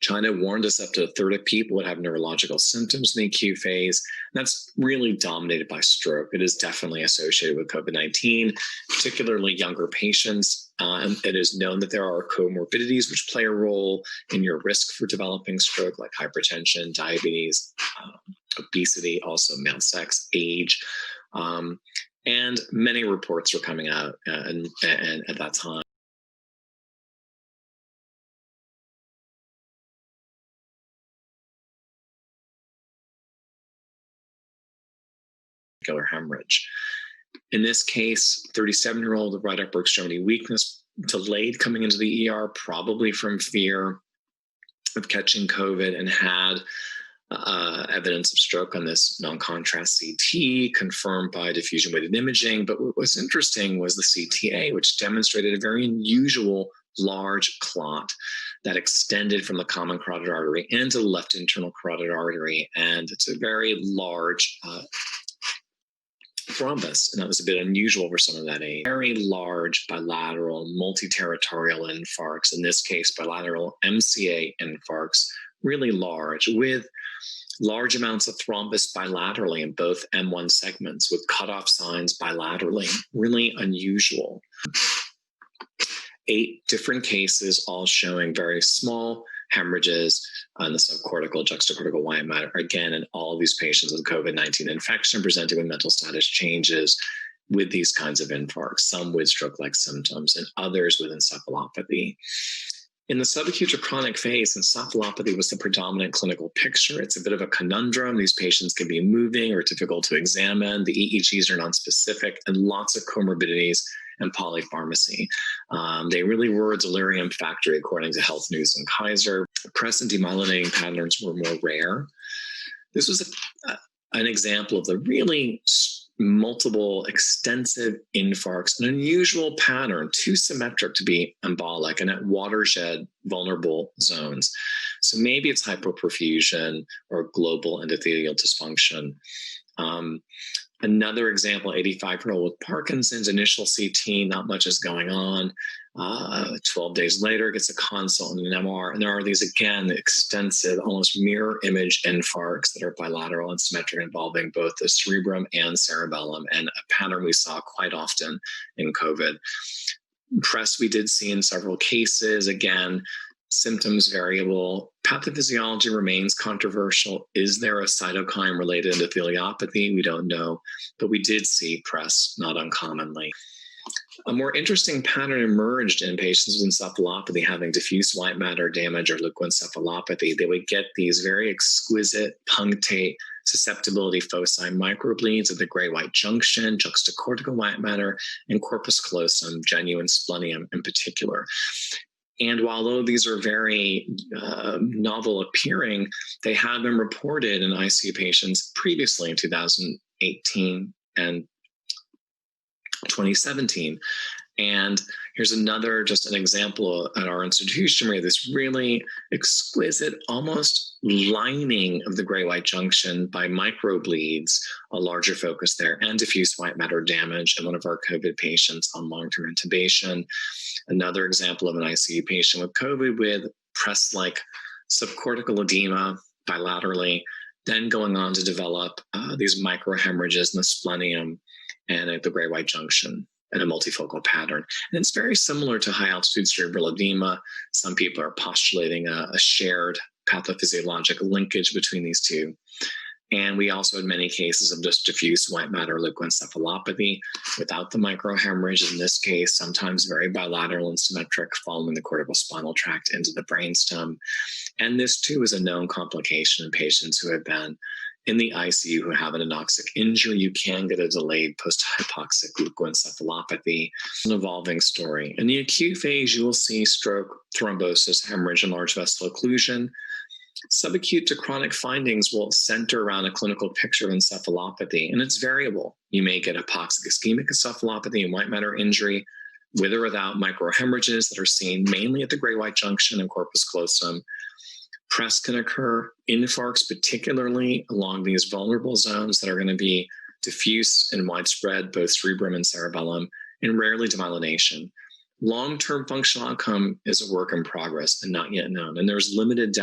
China warned us up to a third of people would have neurological symptoms in the acute phase. And that's really dominated by stroke. It is definitely associated with COVID-19, particularly younger patients. And it is known that there are comorbidities which play a role in your risk for developing stroke, like hypertension, diabetes, obesity, also male sex, age. And many reports were coming out and at that time. Hemorrhage. In this case, 37-year-old with right upper extremity weakness, delayed coming into the ER, probably from fear of catching COVID, and had evidence of stroke on this non-contrast CT, confirmed by diffusion-weighted imaging. But what was interesting was the CTA, which demonstrated a very unusual large clot that extended from the common carotid artery into the left internal carotid artery. And it's a very large thrombus, and that was a bit unusual for someone that age. Very large bilateral multi-territorial infarcts, in this case bilateral MCA infarcts, really large, with large amounts of thrombus bilaterally in both M1 segments, with cutoff signs bilaterally, really unusual. 8 different cases, all showing very small hemorrhages on the subcortical, juxtacortical white matter. Again, in all of these patients with COVID-19 infection presenting with mental status changes with these kinds of infarcts, some with stroke-like symptoms and others with encephalopathy. In the subacute to chronic phase, encephalopathy was the predominant clinical picture. It's a bit of a conundrum. These patients can be moving or difficult to examine. The EEGs are nonspecific, and lots of comorbidities and polypharmacy. They really were a delirium factory, according to Health News and Kaiser. Press and demyelinating patterns were more rare. This was an example of the really multiple extensive infarcts, an unusual pattern, too symmetric to be embolic, and at watershed vulnerable zones. So maybe it's hypoperfusion or global endothelial dysfunction. Another example, 85-year-old with Parkinson's, initial CT, not much is going on. 12 days later, gets a consult and an MR, and there are these, again, extensive, almost mirror image infarcts that are bilateral and symmetric, involving both the cerebrum and cerebellum, and a pattern we saw quite often in COVID. Press we did see in several cases, again, symptoms variable. Pathophysiology remains controversial. Is there a cytokine-related endotheliopathy? We don't know, but we did see press not uncommonly. A more interesting pattern emerged in patients with encephalopathy having diffuse white matter damage or leukoencephalopathy. They would get these very exquisite punctate susceptibility foci microbleeds at the gray-white junction, juxtacortical white matter, and corpus callosum, genuine splenium in particular. And although these are very novel appearing, they have been reported in ICU patients previously in 2018 and 2017. And here's another, just an example at our institution where this really exquisite, almost lining of the gray-white junction by microbleeds, a larger focus there, and diffuse white matter damage in one of our COVID patients on long-term intubation. Another example of an ICU patient with COVID with press-like subcortical edema bilaterally, then going on to develop these microhemorrhages in the splenium and at the gray-white junction in a multifocal pattern. And it's very similar to high-altitude cerebral edema. Some people are postulating a shared pathophysiologic linkage between these two. And we also had many cases of just diffuse white matter leukoencephalopathy without the microhemorrhage. In this case, sometimes very bilateral and symmetric, following the corticospinal tract into the brainstem. And this too is a known complication in patients who have been in the ICU who have an anoxic injury. You can get a delayed post-hypoxic leukoencephalopathy. It's an evolving story. In the acute phase, you will see stroke, thrombosis, hemorrhage, and large vessel occlusion. Subacute to chronic findings will center around a clinical picture of encephalopathy, and it's variable. You may get hypoxic ischemic encephalopathy and white matter injury, with or without microhemorrhages that are seen mainly at the gray-white junction and corpus callosum. Press can occur, infarcts particularly along these vulnerable zones that are going to be diffuse and widespread, both cerebrum and cerebellum, and rarely demyelination. Long-term functional outcome is a work in progress and not yet known, and there's limited data